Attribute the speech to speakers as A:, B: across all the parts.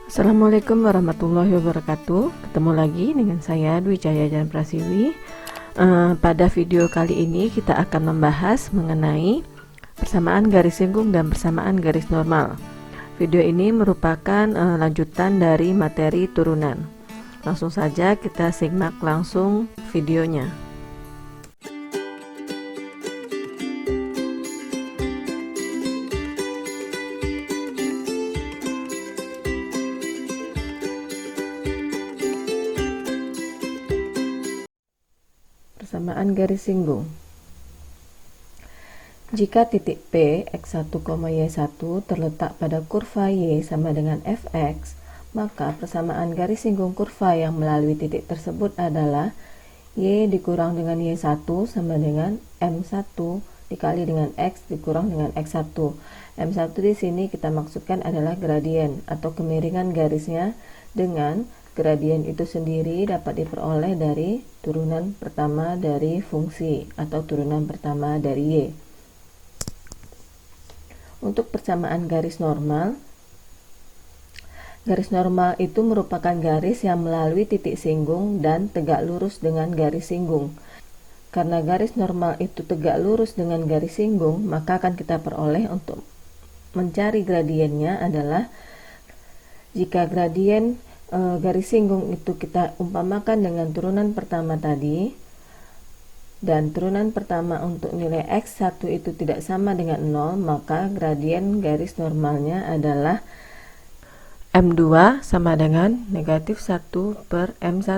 A: Assalamualaikum warahmatullahi wabarakatuh. Ketemu lagi dengan saya Dwi Cahya Jan Prasiwi. Pada video kali ini kita akan membahas mengenai persamaan garis singgung dan persamaan garis normal. Video ini merupakan lanjutan dari materi turunan. Langsung saja kita simak langsung videonya. Persamaan garis singgung. Jika titik P x1, y1 terletak pada kurva y sama dengan fx, maka persamaan garis singgung kurva yang melalui titik tersebut adalah y dikurang dengan y1 sama dengan m1 dikali dengan x dikurang dengan x1. M1 di sini kita maksudkan adalah gradien atau kemiringan garisnya, dengan gradien itu sendiri dapat diperoleh dari turunan pertama dari fungsi atau turunan pertama dari y. Untuk persamaan garis normal itu merupakan garis yang melalui titik singgung dan tegak lurus dengan garis singgung. Karena garis normal itu tegak lurus dengan garis singgung, maka akan kita peroleh untuk mencari gradiennya adalah jika gradien garis singgung itu kita umpamakan dengan turunan pertama tadi, dan turunan pertama untuk nilai x1 itu tidak sama dengan 0, maka gradien garis normalnya adalah m2 sama dengan negatif 1 per m1.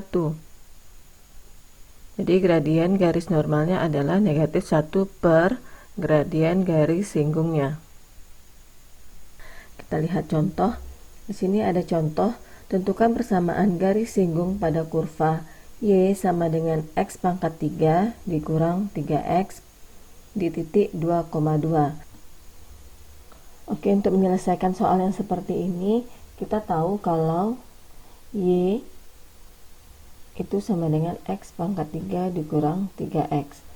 A: Jadi gradien garis normalnya adalah negatif 1 per gradien garis singgungnya. Kita lihat contoh. Di sini ada contoh, tentukan persamaan garis singgung pada kurva y sama dengan x pangkat 3 dikurang 3x di titik 2,2. Oke, untuk menyelesaikan soal yang seperti ini, kita tahu kalau y itu sama dengan x pangkat 3 dikurang 3x.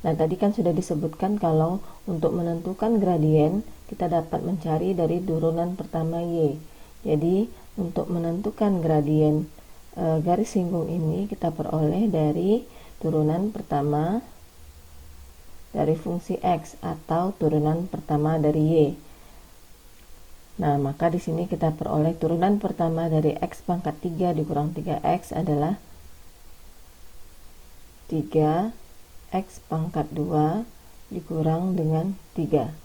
A: Nah, tadi kan sudah disebutkan kalau untuk menentukan gradien, kita dapat mencari dari turunan pertama y. Jadi, untuk menentukan gradien garis singgung ini kita peroleh dari turunan pertama dari fungsi x atau turunan pertama dari y. Nah, maka di sini kita peroleh turunan pertama dari x pangkat 3 dikurang 3x adalah 3x pangkat 2 dikurang dengan 3.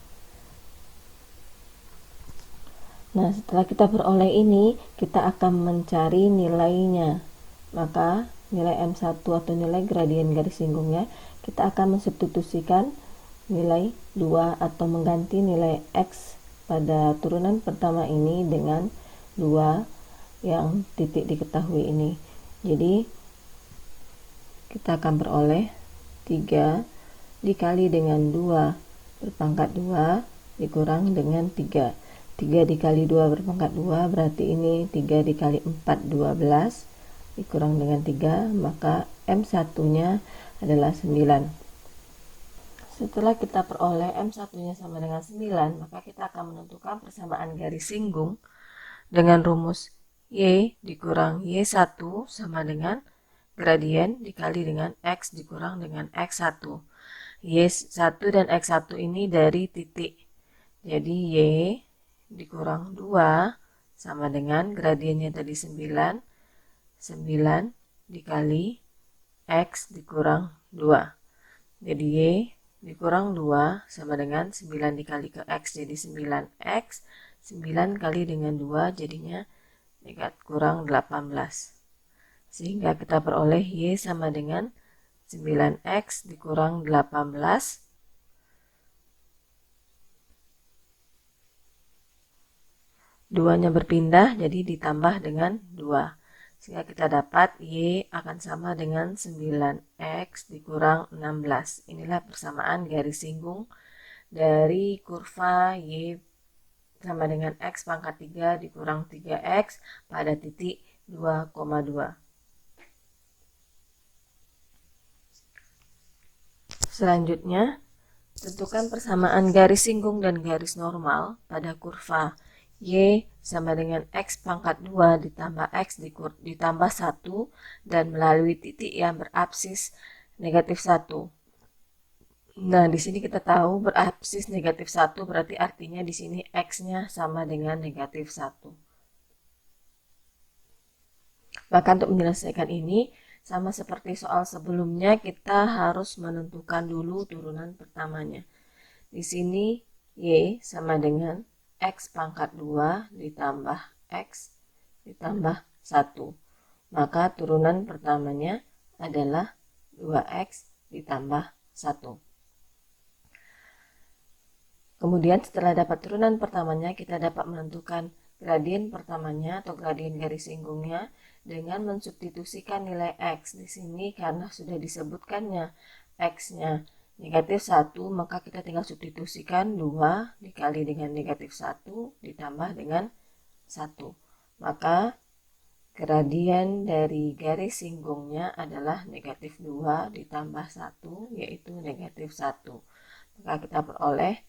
A: Nah, setelah kita peroleh ini, kita akan mencari nilainya. Maka nilai M1 atau nilai gradien garis singgungnya, kita akan mensubstitusikan nilai 2 atau mengganti nilai X pada turunan pertama ini dengan 2 yang titik diketahui ini. Jadi, kita akan peroleh 3 dikali dengan 2 berpangkat 2 dikurang dengan 3. 3 dikali 2 berpangkat 2 berarti ini 3 dikali 4 12 dikurang dengan 3, maka M1 nya adalah 9. Setelah kita peroleh M1 nya sama dengan 9, maka kita akan menentukan persamaan garis singgung dengan rumus y dikurang y1 sama dengan gradien dikali dengan x dikurang dengan x1. Y1 dan x1 ini dari titik, jadi y dikurang 2 sama dengan gradiennya tadi 9 dikali x dikurang 2. Jadi y dikurang 2 sama dengan 9 dikali ke x jadi 9x, 9 kali dengan 2 jadinya negatif kurang 18. Sehingga kita peroleh y sama dengan 9x dikurang 18. 2-nya berpindah jadi ditambah dengan 2. Sehingga kita dapat y akan sama dengan 9x dikurang 16. Inilah persamaan garis singgung dari kurva y sama dengan x pangkat 3 dikurang 3x pada titik 2,2. Selanjutnya, tentukan persamaan garis singgung dan garis normal pada kurva Y sama dengan X pangkat 2 ditambah X ditambah 1 dan melalui titik yang berabsis negatif 1. Nah, di sini kita tahu berabsis negatif 1 berarti artinya di sini X-nya sama dengan negatif 1. Maka untuk menyelesaikan ini, sama seperti soal sebelumnya, kita harus menentukan dulu turunan pertamanya. Di sini Y sama dengan X pangkat 2 ditambah X ditambah 1. Maka turunan pertamanya adalah 2X ditambah 1. Kemudian setelah dapat turunan pertamanya, kita dapat menentukan gradien pertamanya atau gradien garis singgungnya dengan mensubstitusikan nilai X. Di sini karena sudah disebutkannya X-nya negatif 1, maka kita tinggal substitusikan 2 dikali dengan negatif 1 ditambah dengan 1. Maka gradien dari garis singgungnya adalah negatif 2 ditambah 1, yaitu negatif 1. Maka kita peroleh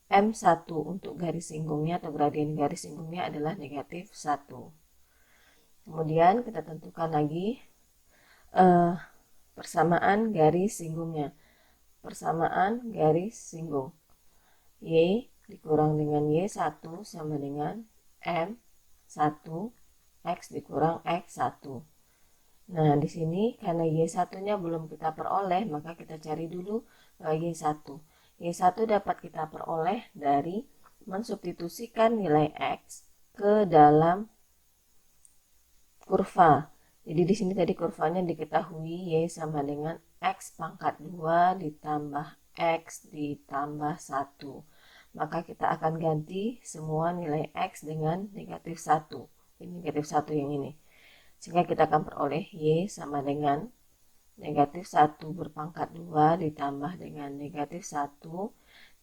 A: M1 untuk garis singgungnya atau gradien garis singgungnya adalah negatif 1. Kemudian kita tentukan lagi persamaan garis singgungnya. Persamaan garis singgung. Y dikurang dengan Y1 sama dengan M1 X dikurang X1. Nah, di sini karena Y1-nya belum kita peroleh, maka kita cari dulu Y1. Y1 dapat kita peroleh dari mensubstitusikan nilai X ke dalam kurva. Jadi di sini tadi kurvanya diketahui Y sama dengan X pangkat 2 ditambah X ditambah 1. Maka kita akan ganti semua nilai X dengan negatif 1. Ini negatif 1 yang ini. Sehingga kita akan peroleh Y sama dengan negatif 1 berpangkat 2 ditambah dengan negatif 1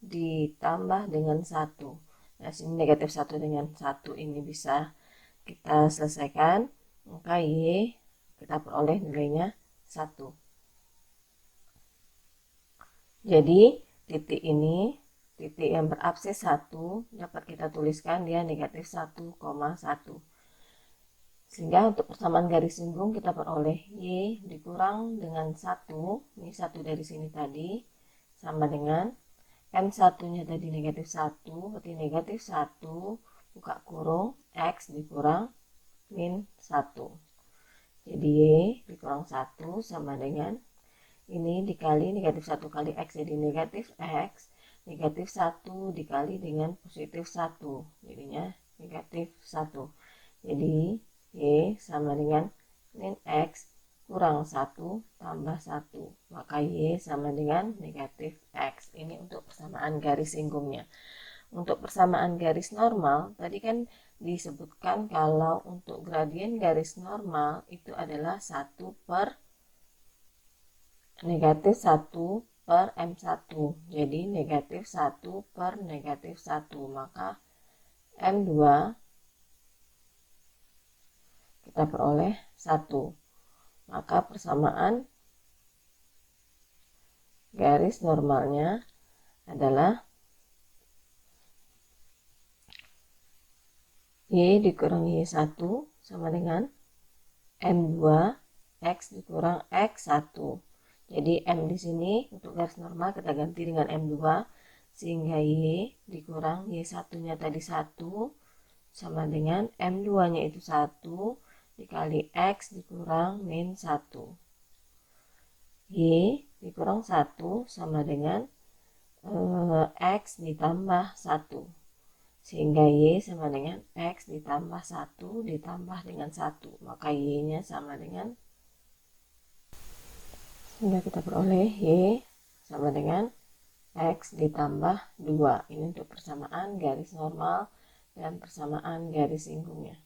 A: ditambah dengan 1. Nah, sini negatif 1 dengan 1 ini bisa kita selesaikan. Maka Y kita peroleh nilainya 1. Jadi titik ini, titik yang berabsis 1, dapat kita tuliskan dia negatif 1,1. Sehingga untuk persamaan garis singgung kita peroleh Y dikurang dengan 1, ini 1 dari sini tadi, sama dengan M1-nya tadi negatif 1, berarti negatif 1, buka kurung, X dikurang min 1. Jadi Y dikurang 1 sama dengan ini dikali negatif 1 kali X jadi negatif X, negatif 1 dikali dengan positif 1, jadinya negatif 1. Jadi Y sama dengan min X kurang 1 tambah 1, maka Y sama dengan negatif X. Ini untuk persamaan garis singgungnya. Untuk persamaan garis normal, tadi kan disebutkan kalau untuk gradien garis normal itu adalah 1 per negatif 1 per M1. Jadi negatif 1 per negatif 1. Maka M2 kita peroleh 1. Maka persamaan garis normalnya adalah Y dikurang Y1 sama dengan M2 X dikurang X1. Jadi M di sini untuk garis normal kita ganti dengan M2 sehingga Y dikurang Y1-nya tadi 1 sama dengan M2-nya itu 1 dikali X dikurang min 1. Y dikurang 1 sama dengan X ditambah 1. Sehingga Y sama dengan X ditambah 1 ditambah dengan 1. Maka Y-nya sama dengan, sehingga kita peroleh Y sama dengan X ditambah 2. Ini untuk persamaan garis normal dan persamaan garis singgungnya.